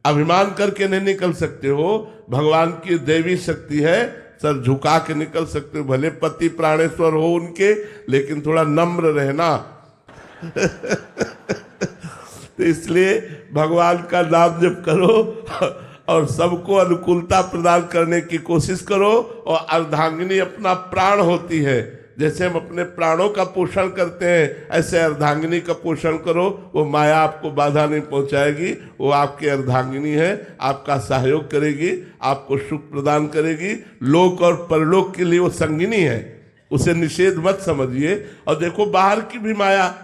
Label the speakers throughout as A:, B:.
A: अभिमान करके नहीं निकल सकते हो, भगवान की देवी शक्ति है, सर झुका के निकल सकते हो। भले पति प्राणेश्वर हो उनके, लेकिन थोड़ा नम्र रहना। तो इसलिए भगवान का नाम जप करो और सबको अनुकूलता प्रदान करने की कोशिश करो। और अर्धांगिनी अपना प्राण होती है, जैसे हम अपने प्राणों का पोषण करते हैं, ऐसे अर्धांगिनी का पोषण करो। वो माया आपको बाधा नहीं पहुंचाएगी, वो आपकी अर्धांगिनी है, आपका सहयोग करेगी, आपको सुख प्रदान करेगी। लोक और परलोक के लिए वो संगिनी है, उसे निषेध मत समझिए। और देखो बाहर की भी माया,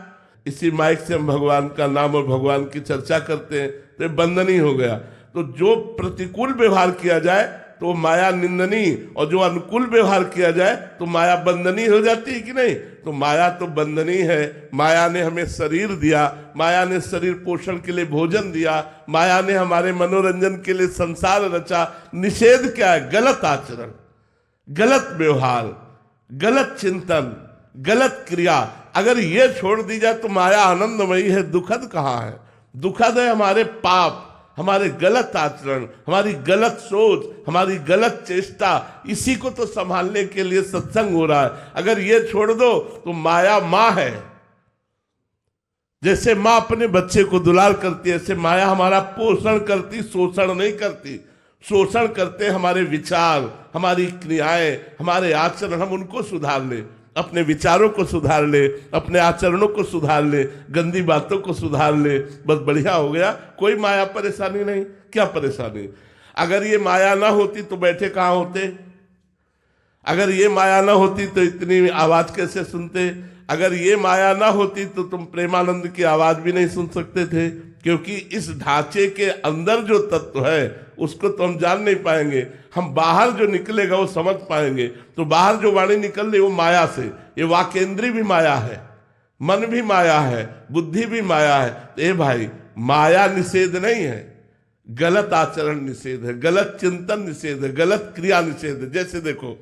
A: इसी माइक से हम भगवान का नाम और भगवान की चर्चा करते हैं, तो बंधनी हो गया। तो जो प्रतिकूल व्यवहार किया जाए तो माया निंदनीय, और जो अनुकूल व्यवहार किया जाए तो माया बंधनी हो जाती है कि नहीं। तो माया तो बंधनी है। माया ने हमें शरीर दिया, माया ने शरीर पोषण के लिए भोजन दिया, माया ने हमारे मनोरंजन के लिए संसार रचा। निषेध क्या है? गलत आचरण, गलत व्यवहार, गलत चिंतन, गलत क्रिया। अगर ये छोड़ दी जाए तो माया आनंदमयी है, दुखद कहाँ है? दुखद है हमारे पाप, हमारे गलत आचरण, हमारी गलत सोच, हमारी गलत चेष्टा। इसी को तो संभालने के लिए सत्संग हो रहा है। अगर ये छोड़ दो तो माया माँ है। जैसे माँ अपने बच्चे को दुलार करती है, ऐसे माया हमारा पोषण करती, शोषण नहीं करती। शोषण करते हमारे विचार, हमारी क्रियाएं, हमारे आचरण। हम उनको सुधार ले, अपने विचारों को सुधार ले, अपने आचरणों को सुधार ले, गंदी बातों को सुधार ले, बस बढ़िया हो गया। कोई माया परेशानी नहीं। क्या परेशानी? अगर ये माया ना होती तो बैठे कहाँ होते? अगर ये माया ना होती तो इतनी आवाज कैसे सुनते? अगर ये माया ना होती तो तुम प्रेमानंद की आवाज भी नहीं सुन सकते थे, क्योंकि इस ढांचे के अंदर जो तत्व है उसको तो हम जान नहीं पाएंगे। हम बाहर जो निकलेगा वो समझ पाएंगे। तो बाहर जो वाणी निकल रही वो माया से। ये वाकेंद्री भी माया है, मन भी माया है, बुद्धि भी माया है। तो ये भाई माया निषेध नहीं है, गलत आचरण निषेध है, गलत चिंतन निषेध है, गलत क्रिया निषेध है। जैसे देखो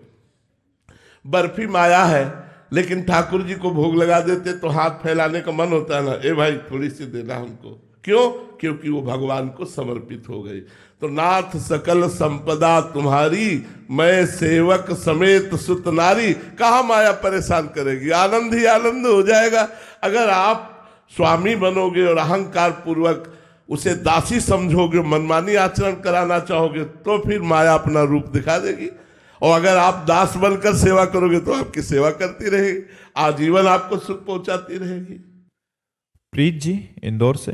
A: बर्फी माया है, लेकिन ठाकुर जी को भोग लगा देते तो हाथ फैलाने का मन होता है ना, ए भाई थोड़ी सी देना हमको। क्यों? क्योंकि वो भगवान को समर्पित हो गई। तो नाथ सकल संपदा तुम्हारी, मैं सेवक समेत सुत नारी। कहाँ माया परेशान करेगी? आनंद ही आनंद हो जाएगा। अगर आप स्वामी बनोगे और अहंकार पूर्वक उसे दासी समझोगे, मनमानी आचरण कराना चाहोगे, तो फिर माया अपना रूप दिखा देगी। और अगर आप दास बनकर सेवा करोगे तो आपकी सेवा करती रहेगी, आजीवन आपको सुख पहुंचाती रहेगी।
B: प्रीत जी इंदौर से।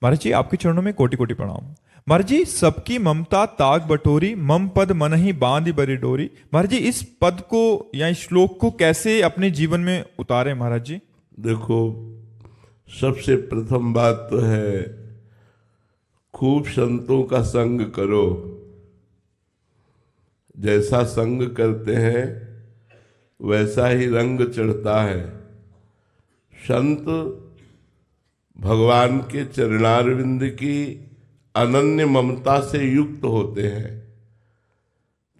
B: महाराज जी आपके चरणों में कोटि कोटि प्रणाम। महाराज जी सबकी ममता ताग बटोरी, मम पद मन ही बांधी बरी डोरी। महाराज जी इस पद को या इस श्लोक को कैसे अपने जीवन में उतारे महाराज जी?
A: देखो सबसे प्रथम बात तो है खूब संतों का संग करो। जैसा संग करते हैं वैसा ही रंग चढ़ता है। संत भगवान के चरणारविंद की अनन्य ममता से युक्त होते हैं।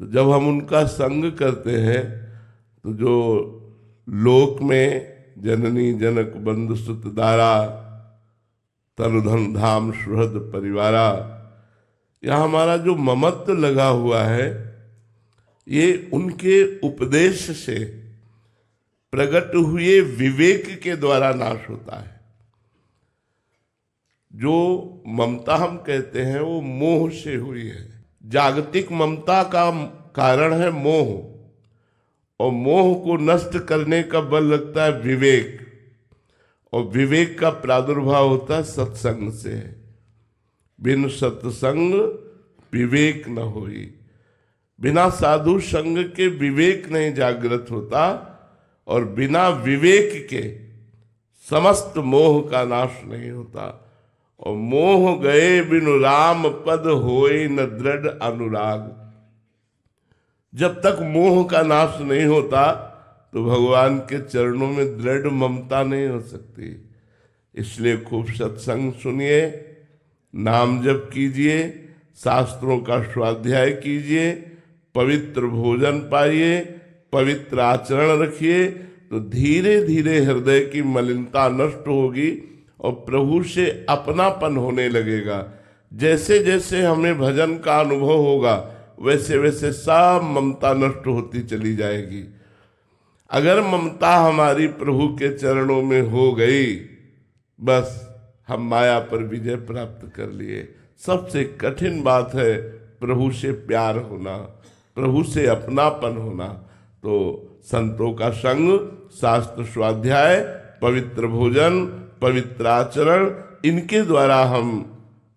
A: तो जब हम उनका संग करते हैं तो जो लोक में जननी जनक बंधु सुत दारा तनुधन धाम सुहृद परिवारा, यहाँ हमारा जो ममत्व लगा हुआ है ये उनके उपदेश से प्रकट हुए विवेक के द्वारा नाश होता है। जो ममता हम कहते हैं वो मोह से हुई है। जागतिक ममता का कारण है मोह, और मोह को नष्ट करने का बल लगता है विवेक, और विवेक का प्रादुर्भाव होता है सत्संग से। बिन सत्संग विवेक न होई। बिना साधु संग के विवेक नहीं जागृत होता, और बिना विवेक के समस्त मोह का नाश नहीं होता। और मोह गए बिनु राम पद होए न दृढ़ अनुराग। जब तक मोह का नाश नहीं होता तो भगवान के चरणों में दृढ़ ममता नहीं हो सकती। इसलिए खूब सत्संग सुनिए, नाम जप कीजिए, शास्त्रों का स्वाध्याय कीजिए, पवित्र भोजन पाइए, पवित्र आचरण रखिए, तो धीरे धीरे हृदय की मलिनता नष्ट होगी और प्रभु से अपनापन होने लगेगा। जैसे जैसे हमें भजन का अनुभव होगा वैसे वैसे सब ममता नष्ट होती चली जाएगी। अगर ममता हमारी प्रभु के चरणों में हो गई, बस हम माया पर विजय प्राप्त कर लिए। सबसे कठिन बात है प्रभु से प्यार होना, प्रभु से अपनापन होना। तो संतों का संग, शास्त्र स्वाध्याय, पवित्र भोजन, पवित्र आचरण, इनके द्वारा हम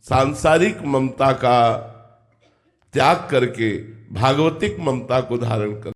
A: सांसारिक ममता का त्याग करके भागवतिक ममता को धारण कर